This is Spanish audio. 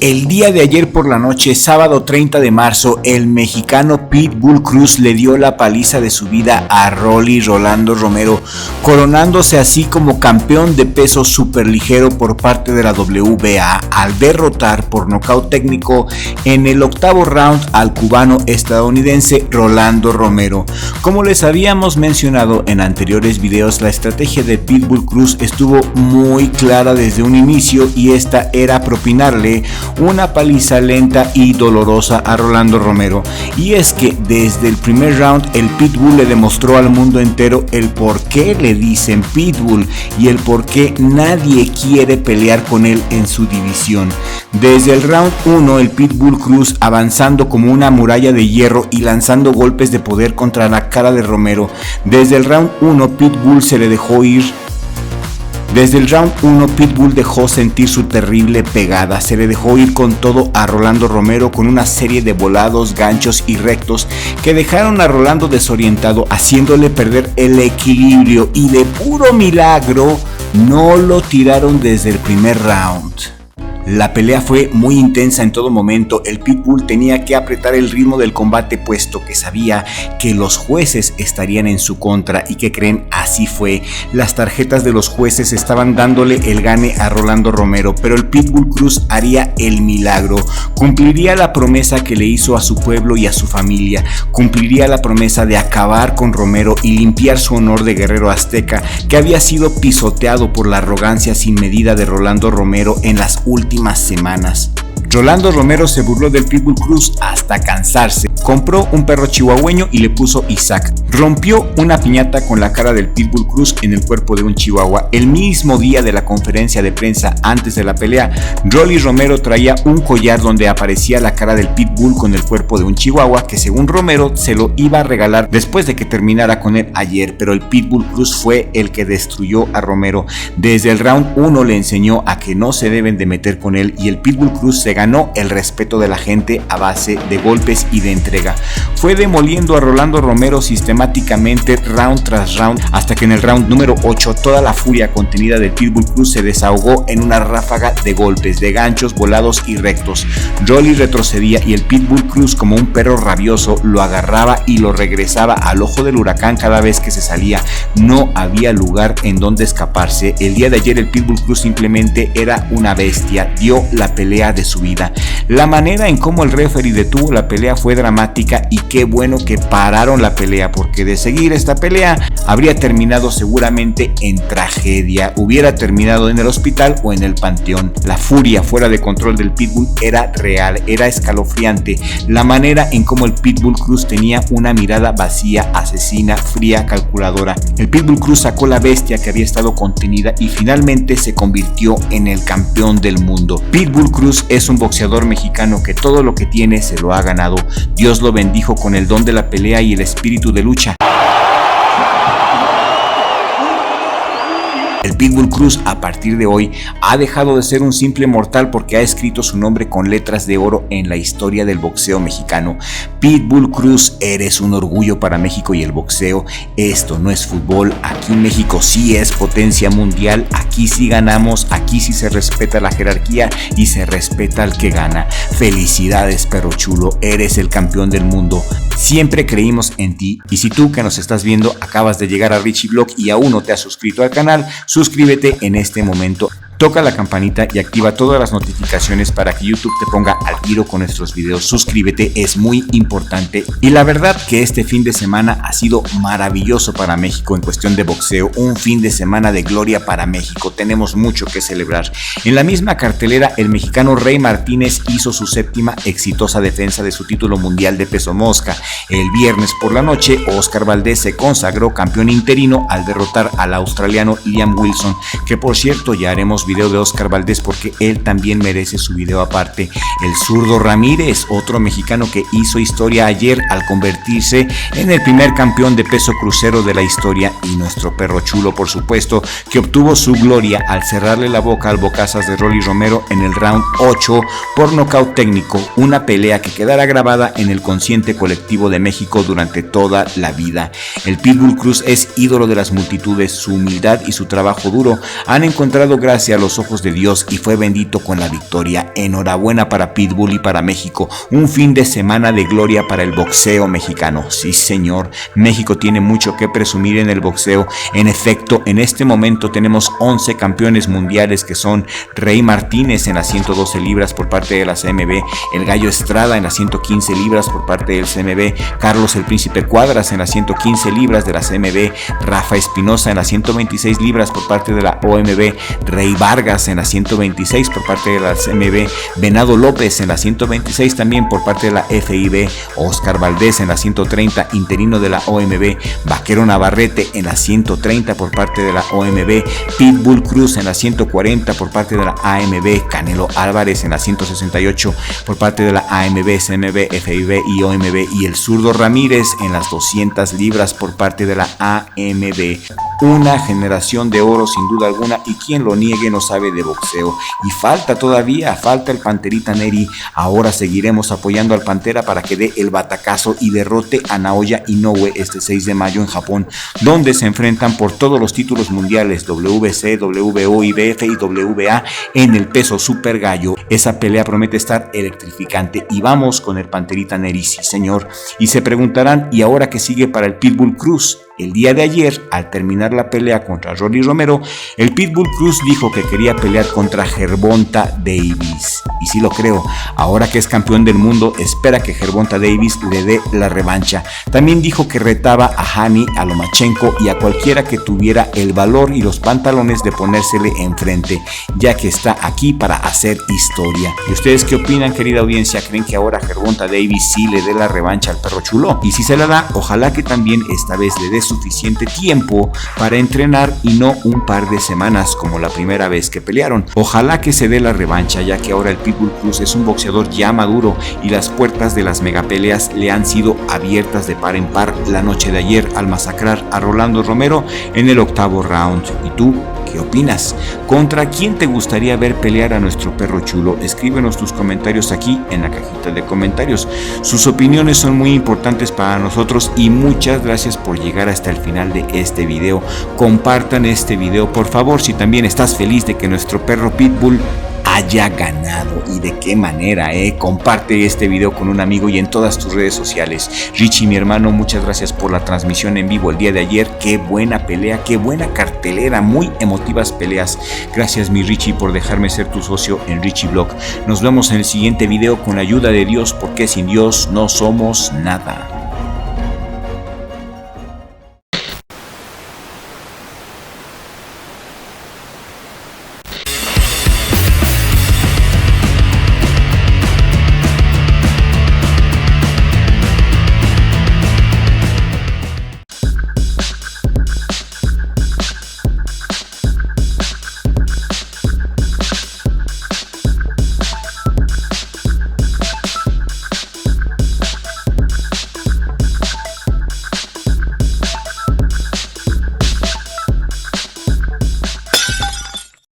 El día de ayer por la noche, sábado 30 de marzo, el mexicano Pitbull Cruz le dio la paliza de su vida a Rolando Romero, coronándose así como campeón de peso superligero por parte de la WBA al derrotar por nocaut técnico en el octavo round al cubano estadounidense Rolando Romero. Como les habíamos mencionado en anteriores videos, la estrategia de Pitbull Cruz estuvo muy clara desde un inicio y esta era propinarle una paliza lenta y dolorosa a Rolando Romero. Y es que desde el primer round el Pitbull le demostró al mundo entero el por qué le dicen Pitbull y el por qué nadie quiere pelear con él en su división. Desde el round 1 el Pitbull Cruz avanzando como una muralla de hierro y lanzando golpes de poder contra la cara de Romero. Desde el round 1 Pitbull se le dejó ir. Desde el round 1 Pitbull dejó sentir su terrible pegada, se le dejó ir con todo a Rolando Romero con una serie de volados, ganchos y rectos que dejaron a Rolando desorientado, haciéndole perder el equilibrio y de puro milagro no lo tiraron desde el primer round. La pelea fue muy intensa en todo momento. El Pitbull tenía que apretar el ritmo del combate puesto que sabía que los jueces estarían en su contra y que creen, así fue. Las tarjetas de los jueces estaban dándole el gane a Rolando Romero, pero el Pitbull Cruz haría el milagro, cumpliría la promesa que le hizo a su pueblo y a su familia, cumpliría la promesa de acabar con Romero y limpiar su honor de guerrero azteca que había sido pisoteado por la arrogancia sin medida de Rolando Romero en las últimas semanas. Rolando Romero se burló del Pitbull Cruz hasta cansarse. Compró un perro chihuahueño y le puso Isaac. Rompió una piñata con la cara del Pitbull Cruz en el cuerpo de un chihuahua. El mismo día de la conferencia de prensa antes de la pelea, Rolly Romero traía un collar donde aparecía la cara del Pitbull con el cuerpo de un chihuahua que según Romero se lo iba a regalar después de que terminara con él ayer, pero el Pitbull Cruz fue el que destruyó a Romero. Desde el round 1 le enseñó a que no se deben de meter con él y el Pitbull Cruz se ganó el respeto de la gente a base de golpes y de entrega. Fue demoliendo a Rolando Romero sistemáticamente round tras round hasta que en el round número 8 toda la furia contenida del Pitbull Cruz se desahogó en una ráfaga de golpes, de ganchos, volados y rectos. Rolly retrocedía y el Pitbull Cruz como un perro rabioso lo agarraba y lo regresaba al ojo del huracán cada vez que se salía. No había lugar en donde escaparse. El día de ayer el Pitbull Cruz simplemente era una bestia, dio la pelea de su vida. La manera en cómo el referee detuvo la pelea fue dramática y qué bueno que pararon la pelea, porque de seguir esta pelea habría terminado seguramente en tragedia, hubiera terminado en el hospital o en el panteón. La furia fuera de control del Pitbull era real, era escalofriante. La manera en cómo el Pitbull Cruz tenía una mirada vacía, asesina, fría, calculadora. El Pitbull Cruz sacó la bestia que había estado contenida y finalmente se convirtió en el campeón del mundo. Pitbull Cruz es un boxeador mexicano que todo lo que tiene se lo ha ganado. Dios lo bendijo con el don de la pelea y el espíritu de lucha. El Pitbull Cruz a partir de hoy ha dejado de ser un simple mortal porque ha escrito su nombre con letras de oro en la historia del boxeo mexicano. Pitbull Cruz, eres un orgullo para México y el boxeo. Esto no es fútbol, aquí México sí es potencia mundial, aquí sí ganamos, aquí sí se respeta la jerarquía y se respeta al que gana. Felicidades, perro chulo, eres el campeón del mundo. Siempre creímos en ti y si tú que nos estás viendo acabas de llegar a Richie Vlog y aún no te has suscrito al canal, suscríbete en este momento. Toca la campanita y activa todas las notificaciones para que YouTube te ponga al tiro con nuestros videos. Suscríbete, es muy importante. Y la verdad que este fin de semana ha sido maravilloso para México en cuestión de boxeo. Un fin de semana de gloria para México. Tenemos mucho que celebrar. En la misma cartelera, el mexicano Rey Martínez hizo su séptima exitosa defensa de su título mundial de peso mosca. El viernes por la noche, Oscar Valdez se consagró campeón interino al derrotar al australiano Liam Wilson, que por cierto ya haremos video de Oscar Valdez porque él también merece su video aparte. El zurdo Ramírez, otro mexicano que hizo historia ayer al convertirse en el primer campeón de peso crucero de la historia, y nuestro perro chulo por supuesto que obtuvo su gloria al cerrarle la boca al bocazas de Rolly Romero en el round 8 por nocaut técnico, una pelea que quedará grabada en el consciente colectivo de México durante toda la vida. El Pitbull Cruz es ídolo de las multitudes, su humildad y su trabajo duro han encontrado gracia a los ojos de Dios y fue bendito con la victoria. Enhorabuena para Pitbull y para México. Un fin de semana de gloria para el boxeo mexicano. Sí, señor, México tiene mucho que presumir en el boxeo. En efecto, en este momento tenemos 11 campeones mundiales, que son Rey Martínez en las 112 libras por parte de la CMB, el Gallo Estrada en las 115 libras por parte del CMB, Carlos el Príncipe Cuadras en las 115 libras de la CMB, Rafa Espinosa en las 126 libras por parte de la OMB, Rey Vargas en las 126 por parte de la CMB, Venado López en las 126 también por parte de la FIB, Oscar Valdés en las 130, interino de la OMB, Vaquero Navarrete en las 130 por parte de la OMB, Pitbull Cruz en las 140 por parte de la AMB, Canelo Álvarez en las 168 por parte de la AMB, CMB, FIB y OMB, y el zurdo Ramírez en las 200 libras por parte de la AMB. Una generación de oro sin duda alguna, y quien lo niegue no sabe de boxeo. Y falta el Panterita Neri. Ahora seguiremos apoyando al Pantera para que dé el batacazo y derrote a Naoya Inoue este 6 de mayo en Japón, donde se enfrentan por todos los títulos mundiales WBC, WBO, IBF y WBA en el peso super gallo. Esa pelea promete estar electrificante y vamos con el Panterita Neri, sí señor. Y se preguntarán, ¿y ahora qué sigue para el Pitbull Cruz? El día de ayer, al terminar la pelea contra Rolly Romero, el Pitbull Cruz dijo que quería pelear contra Gervonta Davis. Y sí lo creo, ahora que es campeón del mundo, espera que Gervonta Davis le dé la revancha. También dijo que retaba a Hani, a Lomachenko y a cualquiera que tuviera el valor y los pantalones de ponérsele enfrente, ya que está aquí para hacer historia. ¿Y ustedes qué opinan, querida audiencia? ¿Creen que ahora Gervonta Davis sí le dé la revancha al Perro Chulo? Y si se la da, ojalá que también esta vez le dé suficiente tiempo para entrenar y no un par de semanas como la primera vez que pelearon. Ojalá que se dé la revancha, ya que ahora el Pitbull Cruz es un boxeador ya maduro y las puertas de las megapeleas le han sido abiertas de par en par la noche de ayer al masacrar a Rolando Romero en el 8º round. ¿Y tú qué opinas? ¿Contra quién te gustaría ver pelear a nuestro Perro Chulo? Escríbenos tus comentarios aquí en la cajita de comentarios. Sus opiniones son muy importantes para nosotros y muchas gracias por llegar hasta el final de este video. Compartan este video, por favor, si también estás feliz de que nuestro perro Pitbull haya ganado. ¿Y de qué manera? Comparte este video con un amigo y en todas tus redes sociales. Richie, mi hermano, muchas gracias por la transmisión en vivo el día de ayer. Qué buena pelea, qué buena cartelera, muy emotivas peleas. Gracias, mi Richie, por dejarme ser tu socio en Richie Vlog. Nos vemos en el siguiente video con la ayuda de Dios, porque sin Dios no somos nada.